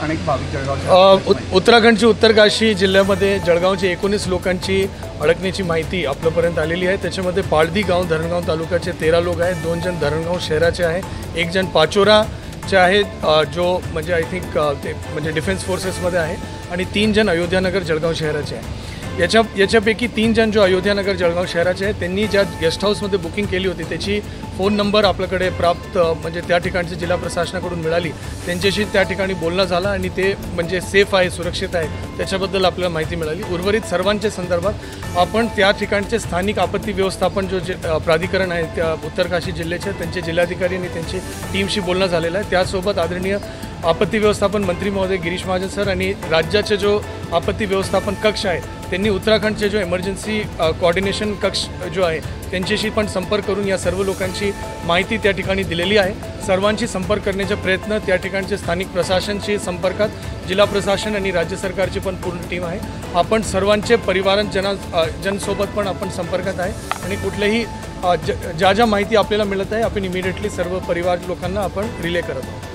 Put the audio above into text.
अनेक भाविक जळगाव उत्तराखंडची उत्तरकाशी जिल्ह्यामध्ये जळगावची 19 लोकांची अडकण्याची माहिती आपल्यापर्यंत आलेली आहे। त्याच्यामध्ये पाळदी गाव धरणगाव तालुक्याचे 13 लोक आहेत, 2 जण धरणगाव शहराचे आहे, 1 जण पाचोराचे आहेत जो म्हणजे आय थिंक ते म्हणजे डिफेन्स फोर्सेसमध्ये आहे, आणि 3 जण अयोध्यानगर जळगाव शहराचे आहे। याच्यापैकी 3 जण जो अयोध्यानगर जळगाव शहराचे आहेत त्यांनी ज्या गेस्ट हाऊसमध्ये बुकिंग केली होती त्याची फोन नंबर आपल्याकडे प्राप्त म्हणजे त्या ठिकाणची जिल्हा प्रशासनाकडून मिळाली, त्यांच्याशी त्या ठिकाणी बोलणं झालं आणि ते म्हणजे सेफ आहे, सुरक्षित आहे त्याच्याबद्दल आपल्याला माहिती मिळाली। उर्वरित सर्वांच्या संदर्भात आपण त्या ठिकाणचे स्थानिक आपत्ती व्यवस्थापन जो प्राधिकरण आहे त्या उत्तरकाशी जिल्ह्याचे त्यांचे जिल्हाधिकारी आणि त्यांची टीमशी बोलणं झालेलं आहे। त्यासोबत आदरणीय आपत्ती व्यवस्थापन मंत्री महोदय गिरीश महाजन सर आणि राज्याचे जो आपत्ती व्यवस्थापन कक्ष आहे त्यांनी उत्तराखंडचे जो इमर्जन्सी कोऑर्डिनेशन कक्ष जो आहे त्यांच्याशी पण संपर्क करून या सर्व लोकांची माहिती त्या ठिकाणी दिलेली आहे। सर्वांशी संपर्क करण्याचा प्रयत्न त्या ठिकाणचे स्थानिक प्रशासनशी संपर्कात जिल्हा प्रशासन आणि राज्य सरकारची पण पूर्ण टीम आहे। आपण सर्वांचे जनसोबत पण आपण संपर्कात आहे आणि कुठल्याही ज्या माहिती आपल्याला मिळत आहे आपण इमिडिएटली सर्व परिवार लोकांना आपण रिले करत आहोत।